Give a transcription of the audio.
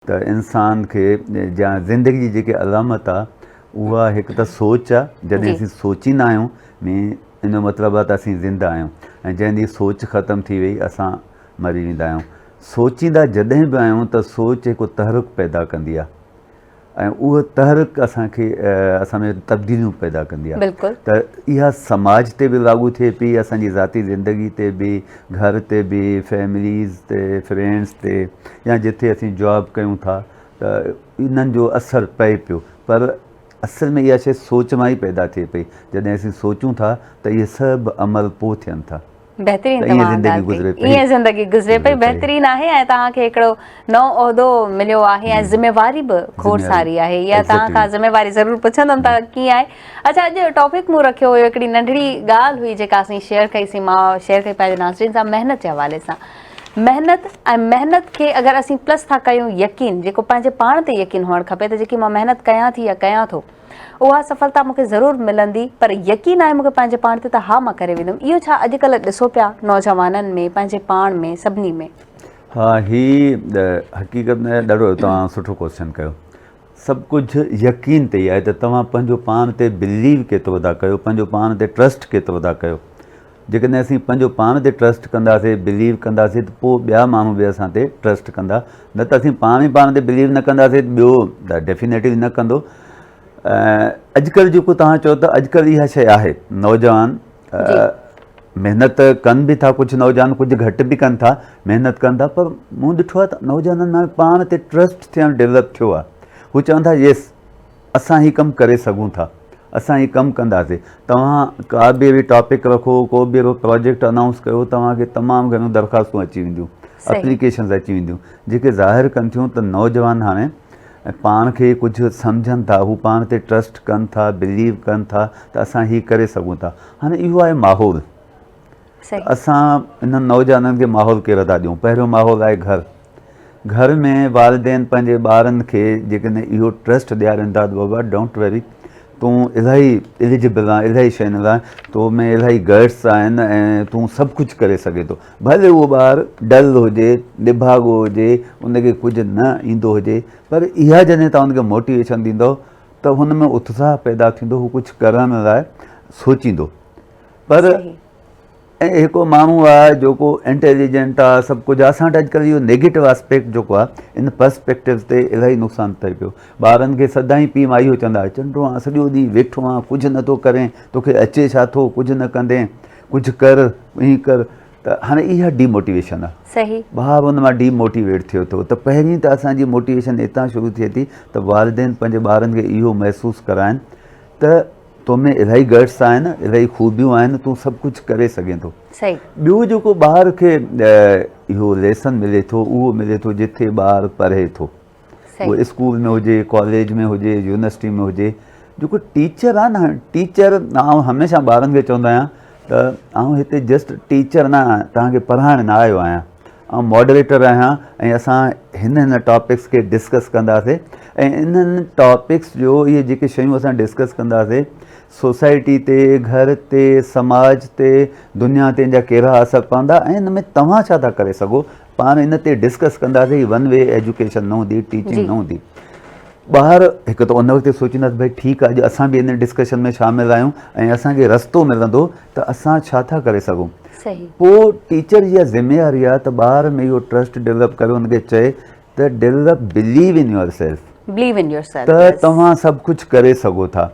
त इंसान खे या ज़िंदगी जी जेके अलामत आहे उहा हिकु त सोच आहे। जॾहिं असीं सोचींदा आहियूं इन जो मतिलबु आहे त असीं ज़िंदा आहियूं, ऐं जंहिंजी सोच ख़तमु थी वई असां मरी वेंदा आहियूं। सोचींदा जॾहिं बि आहियूं त सोच हिकु तहरुक पैदा कंदी आहे, ऐं उहा तहरुक असां में तब्दीलियूं पैदा कंदी आहे। त इहा समाज ते बि लागू थिए पई, असांजी ज़ाती ज़िंदगी ते बि, घर ते बि, फैमिलीज़ ते, फ्रेंड्स ते, या जिथे असीं जॉब कयूं था त इन्हनि जो असरु पए पियो। पर असल में इहा शइ सोच मां ई पैदा थिए पई। जॾहिं असीं सोचूं था त इहे सभु अमल पोइ थियनि था। बहितरीन ईअं ज़िंदगी गुज़रे पई, बहितरीन आहे। ऐं तव्हांखे हिकिड़ो नओं उहिदो मिलियो आहे ऐं ज़िम्मेवारी बि खोड़ सारी आहे। इहा तव्हां खां ज़िम्मेवारी ज़रूरु पुछंदमि त कीअं आहे। अच्छा, अॼु टॉपिक मूं रखियो हुयो, हिकिड़ी नंढड़ी ॻाल्हि हुई जेका असीं शेयर कईसीं, मां शेयर कई पंहिंजे नाज़रीन सां, महिनत जे हवाले सां। महिनत खे अगरि असीं प्लस था कयूं यकीन, जेको पंहिंजे पाण ते यकीन हुअणु खपे त जेकी मां महिनत कयां थी या कयां थो उहा सफलता मूंखे ज़रूरु मिलंदी, पर यकीन आहे मूंखे पंहिंजे पाण ते त हा मां करे वेंदुमि। इहो छा अॼुकल्ह ॾिसो पिया नौजवाननि में, पंहिंजे पाण में, सभिनी में? हा, ही हक़ीक़त में ॾाढो तव्हां सुठो क्वेश्चन कयो। सभु कुझु यकीन ते ई आहे त तव्हां पंहिंजो पाण ते बिलीव केतिरो था कयो, पंहिंजो पाण ते ट्रस्ट केतिरो था कयो। जेकॾहिं असीं पंहिंजो पाण ते ट्रस्ट कंदासीं, बिलीव कंदासीं, त पोइ ॿिया माण्हू बि असां ते ट्रस्ट कंदा। न त असीं पाण ई पाण ते बिलीव न कंदासीं, ॿियो त डेफिनेटली न कंदो। अॼुकल्ह जेको तव्हां चओ था, अॼुकल्ह इहा शइ आहे, नौजवान महिनत कनि बि था, कुझु नौजवान कुझु घटि बि कनि था, महिनत कनि था, पर मूं ॾिठो आहे त नौजवाननि में पाण ते ट्रस्ट थियणु डेवलप थियो आहे। हू चवनि था येस असां ही कमु करे सघूं था, असां ही कमु कंदासीं। तव्हां का बि अहिड़ी टॉपिक रखो, को बि अहिड़ो प्रोजेक्ट अनाउंस कयो, तव्हांखे तमामु घणियूं दरख़्वास्तूं अची वेंदियूं, एप्लीकेशन्स अची वेंदियूं, जेके ज़ाहिर कनि थियूं त नौजवान हाणे पाण खे कुझु सम्झनि था, हू पाण ते ट्रस्ट कनि था, बिलीव कनि था त असां ही करे सघूं था। हाणे इहो आहे माहौल। असां इन्हनि नौजवाननि खे माहौल कहिड़ो था ॾियूं? पहिरियों माहौल आहे घर में वालिदेन पंहिंजे ॿारनि खे जेकॾहिं इहो ट्रस्ट ॾियारनि था त बाबा डोंट वरी, तूं इलाही एलिजिबल आहे इलाही शयुनि लाइ, तो में इलाही गट्स आहिनि ऐं तूं सभु कुझु करे सघे थो। भले उहो ॿारु डल हुजे, निभागो हुजे, उनखे कुझु न ईंदो हुजे, पर इहा जॾहिं तव्हां हुनखे मोटिवेशन ॾींदव त हुन में उत्साह पैदा थींदो, हू कुझु करण लाइ सोचींदो। पर ऐं हिकु माण्हू आहे जेको इंटेलिजेंट आहे, सभु कुझु आहे, असां वटि अॼुकल्ह इहो नेगेटिव आस्पेक्ट जेको आहे, इन पर्सपेक्टिव ते इलाही नुक़सानु थिए पियो। ॿारनि खे सदाईं पीउ मां इहो चवंदा, चंडो आहे सॼो ॾींहुं वेठो आहे, कुझु नथो करे, तोखे अचे छा थो, कुझु न कंदे, कुझु कर, ईअं कर। त हाणे इहा डीमोटिवेशन आहे, ॿारु हुन मां डीमोटिवेट थिए थो। त पहिरीं त असांजी मोटिवेशन हितां शुरू थिए थी त वालिदेन पंहिंजे ॿारनि खे इहो महसूसु कराइनि त तोमें इलाही गट्स आहिनि, इलाही ख़ूबियूं आहिनि, तूं सभु कुझु करे सघे थो। ॿियो जेको ॿार खे इहो लेसन मिले थो, उहो मिले थो जिथे ॿारु पढ़े थो, उहो स्कूल में हुजे, कॉलेज में हुजे, यूनिवर्सिटी में हुजे। जेको टीचर आहे न, टीचर, आउं हमेशह ॿारनि खे चवंदो आहियां त आउं हिते जस्ट टीचर न आहियां, तव्हांखे पढ़ाइणु न आयो आहियां, आउं मॉडरेटर आहियां, ऐं असां हिन टॉपिक्स खे डिस्कस कंदासीं। ऐं इन्हनि टॉपिक्स जो इहे जेके शयूं असां डिस्कस कंदासीं, सोसाइटी ते, घर ते, समाज ते, दुनिया ते जा कहिड़ा असर पवंदा, ऐं हिन में तव्हां छा था करे सघो, पाण इन ते डिस्कस कंदासीं। वन वे एजुकेशन न हूंदी, टीचिंग न हूंदी। ॿार हिकु त उन वक़्तु सोचींदासीं भई ठीकु आहे, अॼु असां बि इन डिस्कशन में शामिलु आहियूं ऐं असांखे रस्तो मिलंदो त असां छा था करे सघूं। पोइ टीचर जी ज़िम्मेवारी आहे त ॿार में इहो ट्रस्ट डेवलप करे, हुनखे चए त develop believe in your self, त तव्हां सभु कुझु करे सघो था।